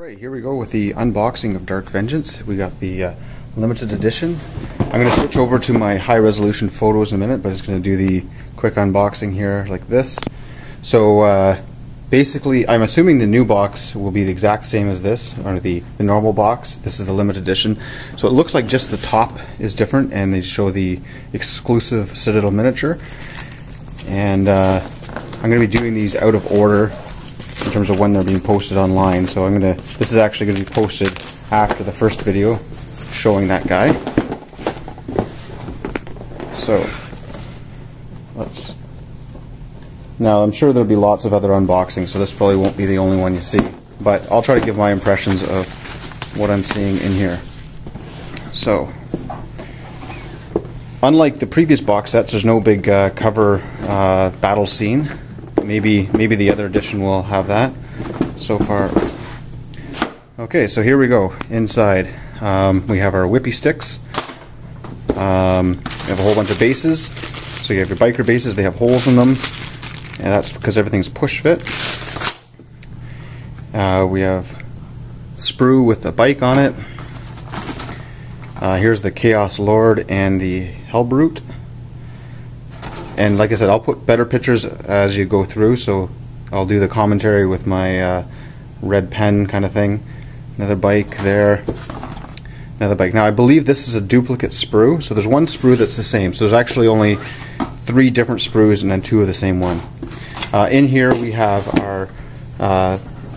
Alright, here we go with the unboxing of Dark Vengeance. We got the limited edition. I'm going to switch over to my high resolution photos in a minute, but I'm just going to do the quick unboxing here like this. So basically, I'm assuming the new box will be the exact same as this, or the normal box. This is the limited edition. So it looks like just the top is different, and they show the exclusive Citadel miniature. And I'm going to be doing these out of order in terms of when they're being posted online. So this is actually going to be posted after the first video showing that guy. So now I'm sure there'll be lots of other unboxings, so this probably won't be the only one you see, but I'll try to give my impressions of what I'm seeing in here. So unlike the previous box sets, there's no big cover battle scene. Maybe the other edition will have that. So far, okay. So here we go. Inside, we have our whippy sticks. We have a whole bunch of bases. So you have your biker bases. They have holes in them, and that's because everything's push fit. We have sprue with a bike on it. Here's the Chaos Lord and the Hellbrute. And like I said, I'll put better pictures as you go through, so I'll do the commentary with my red pen kind of thing. Another bike there. Another bike. Now I believe this is a duplicate sprue, so there's one sprue that's the same. So there's actually only 3 different sprues and then 2 of the same one. In here we have our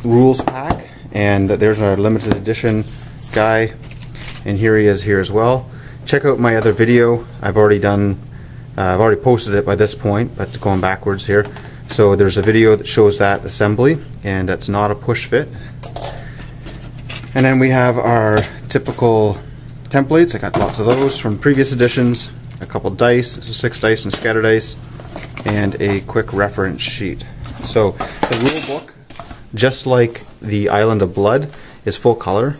rules pack, and there's our limited edition guy. And here he is here as well. Check out my other video. I've already posted it by this point, but going backwards here. So there's a video that shows that assembly, and that's not a push fit. And then we have our typical templates. I got lots of those from previous editions. A couple dice, so 6 dice and scatter dice, and a quick reference sheet. So the rule book, just like the Island of Blood, is full color.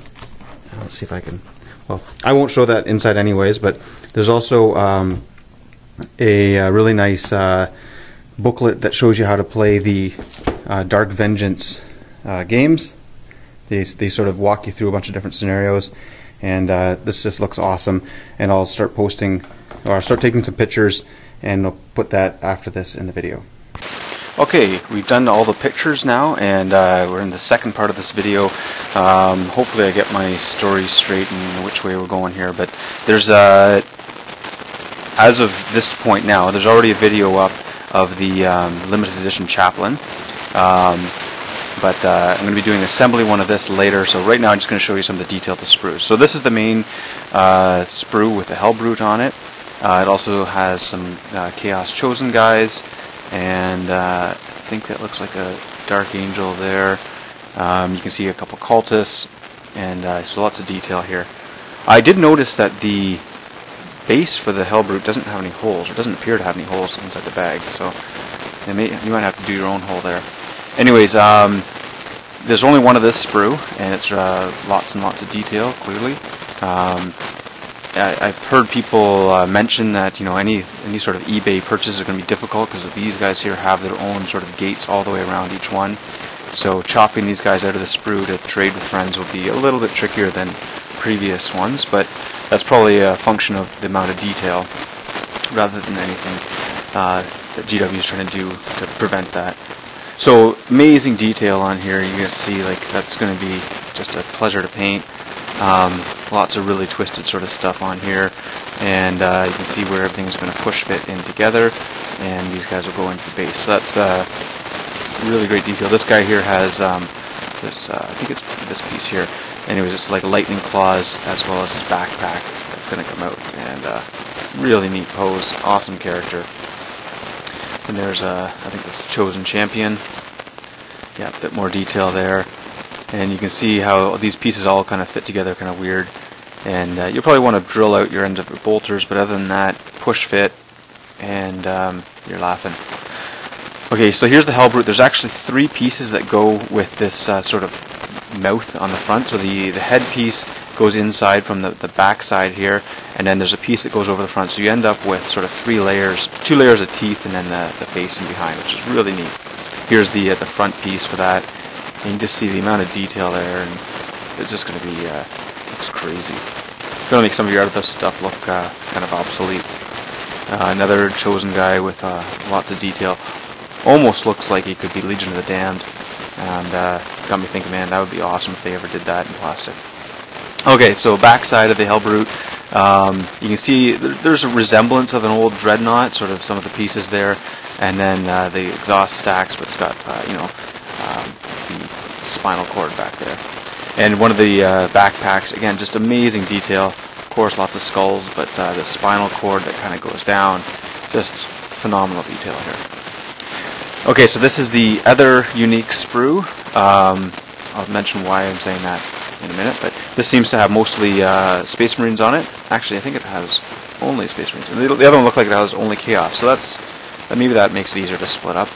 Let's see if I can. Well, I won't show that inside anyways, but there's also a really nice booklet that shows you how to play the Dark Vengeance games. They sort of walk you through a bunch of different scenarios, and this just looks awesome. And I'll start posting, or I'll start taking some pictures, and I'll put that after this in the video. Okay, we've done all the pictures now, and we're in the second part of this video. Hopefully I get my story straight and which way we're going here, but there's as of this point now, there's already a video up of the limited edition Chaplain, but I'm going to be doing an assembly one of this later, so right now I'm just going to show you some of the detail of the sprues. So this is the main sprue with the Hellbrute on it. It also has some Chaos Chosen guys, and I think that looks like a Dark Angel there. You can see a couple cultists, and so lots of detail here. I did notice that the base for the Hellbrute doesn't have any holes, or doesn't appear to have any holes inside the bag, so you might have to do your own hole there. Anyways, there's only one of this sprue, and it's lots and lots of detail, clearly. I've heard people mention that any sort of eBay purchase is going to be difficult because these guys here have their own sort of gates all the way around each one. So chopping these guys out of the sprue to trade with friends will be a little bit trickier than previous ones, but that's probably a function of the amount of detail rather than anything that GW is trying to do to prevent that. So amazing detail on here. You can see that's going to be just a pleasure to paint. Lots of really twisted sort of stuff on here, and you can see where everything's going to push fit in together, and these guys will go into the base. So that's really great detail. This guy here has I think it's this piece here. Anyways, it's like lightning claws as well as his backpack that's going to come out, and really neat pose, awesome character. And there's I think this Chosen Champion. Yeah, a bit more detail there, and you can see how these pieces all kind of fit together, kind of weird. And you'll probably want to drill out your end of your bolters, but other than that, push fit, and you're laughing. Okay, so here's the Hellbrute. There's actually 3 pieces that go with this sort of mouth on the front. So the head piece goes inside from the back side here, and then there's a piece that goes over the front. So you end up with sort of 3 layers, 2 layers of teeth, and then the face in behind, which is really neat. Here's the front piece for that. And you can just see the amount of detail there, and it's just going to be looks crazy. Going to make some of your other stuff look kind of obsolete. Another chosen guy with lots of detail. Almost looks like he could be Legion of the Damned, and got me thinking, man, that would be awesome if they ever did that in plastic. Okay, so backside of the Hellbrute, you can see there's a resemblance of an old Dreadnought, sort of some of the pieces there, and then the exhaust stacks, but it's got the spinal cord back there. And one of the backpacks, again, just amazing detail. Of course, lots of skulls, but the spinal cord that kind of goes down, just phenomenal detail here. Okay, so this is the other unique sprue. I'll mention why I'm saying that in a minute, but this seems to have mostly Space Marines on it. Actually, I think it has only Space Marines. And the other one looked like it has only Chaos, so maybe that makes it easier to split up.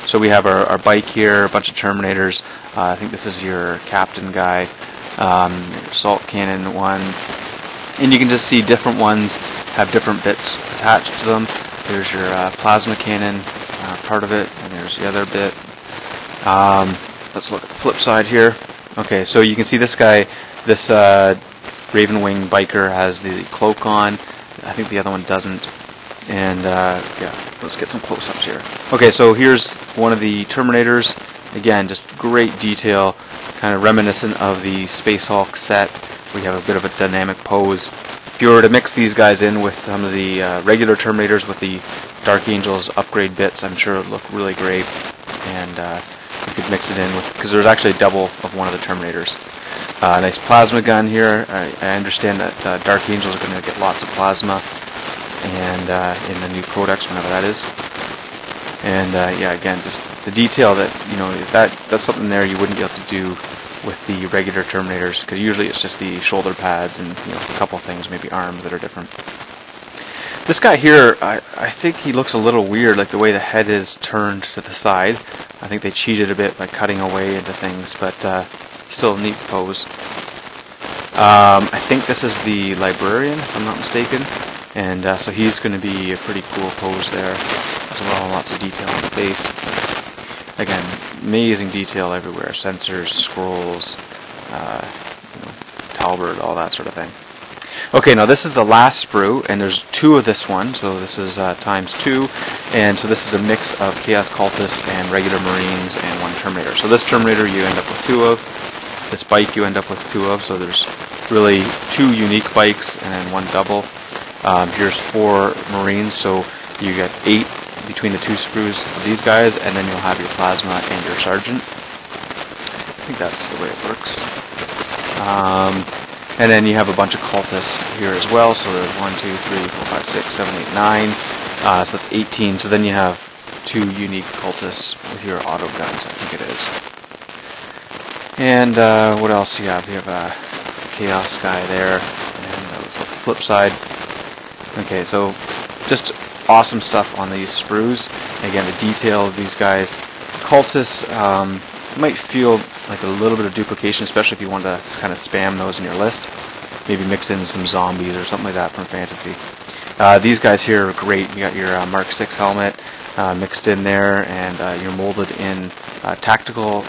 So we have our bike here, a bunch of Terminators. I think this is your Captain guy, your Assault Cannon one, and you can just see different ones have different bits attached to them. There's your Plasma Cannon, part of it, and there's the other bit. Let's look at the flip side here. Okay, so you can see this guy, this Ravenwing biker has the cloak on. I think the other one doesn't. And yeah, let's get some close-ups here. Okay, so here's one of the Terminators. Again, just great detail, kind of reminiscent of the Space Hulk set. We have a bit of a dynamic pose. If you were to mix these guys in with some of the regular Terminators with the Dark Angels upgrade bits, I'm sure it would look really great. And you could mix it in with, because there's actually a double of one of the Terminators. Nice plasma gun here. I understand that Dark Angels are going to get lots of plasma, and in the new codex, whenever that is. And yeah, again, just the detail that, you know, that's something there you wouldn't be able to do with the regular Terminators, because usually it's just the shoulder pads and, you know, a couple things, maybe arms that are different. This guy here, I think he looks a little weird, like the way the head is turned to the side. I think they cheated a bit by cutting away into things, but still a neat pose. I think this is the Librarian, if I'm not mistaken, and so he's going to be a pretty cool pose there as well. Lots of detail on the face. Again, amazing detail everywhere. Sensors, scrolls, you know, Talbert, all that sort of thing. Okay, now this is the last sprue, and there's two of this one, so this is ×2, and so this is a mix of Chaos Cultists and regular Marines and one Terminator. So this Terminator you end up with 2 of, this bike you end up with 2 of, so there's really 2 unique bikes and then 1 double. Here's 4 Marines, so you get 8 between the 2 sprues of these guys, and then you'll have your Plasma and your Sergeant. I think that's the way it works. And then you have a bunch of cultists here as well, so there's 1, 2, 3, 4, 5, 6, 7, 8, 9, so that's 18, so then you have 2 unique cultists with your auto guns, I think it is. And what else do you have? You have a Chaos guy there, and let's look at the flip side. Okay, so just awesome stuff on these sprues. Again, the detail of these guys. Cultists might feel like a little bit of duplication, especially if you want to kind of spam those in your list. Maybe mix in some zombies or something like that from Fantasy. These guys here are great. You got your Mark 6 helmet mixed in there, and your molded in tactical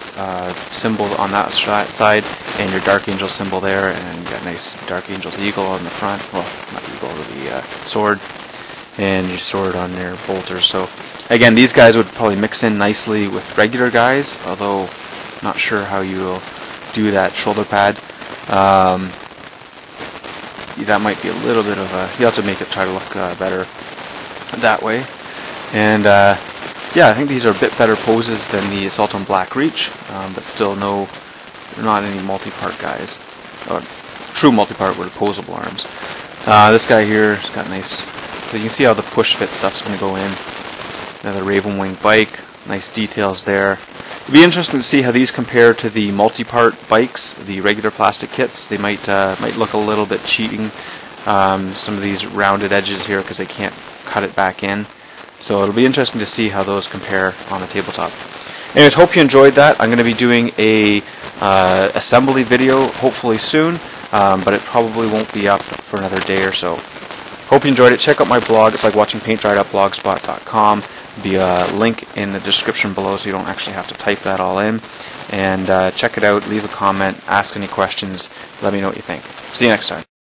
symbol on that side, and your Dark Angel symbol there, and then you got a nice Dark Angel's eagle on the front. Well, not eagle, the sword, and your sword on your bolters. So again, these guys would probably mix in nicely with regular guys, although not sure how you will do that shoulder pad. That might be a little bit of a, you have to make it try to look better that way. And yeah, I think these are a bit better poses than the Assault on Black Reach, but still they're not any multi-part guys. True multi-part with opposable arms. This guy here has got nice, so you can see how the push fit stuff's going to go in. Another Ravenwing bike, nice details there. It'd be interesting to see how these compare to the multi-part bikes, the regular plastic kits. They might look a little bit cheating, some of these rounded edges here, because they can't cut it back in. So it'll be interesting to see how those compare on the tabletop. Anyways, hope you enjoyed that. I'm going to be doing a assembly video hopefully soon, but it probably won't be up for another day or so. Hope you enjoyed it. Check out my blog. It's like watching paint dried up, blogspot.com. Be a link in the description below, so you don't actually have to type that all in. and check it out, leave a comment, ask any questions, let me know what you think. See you next time.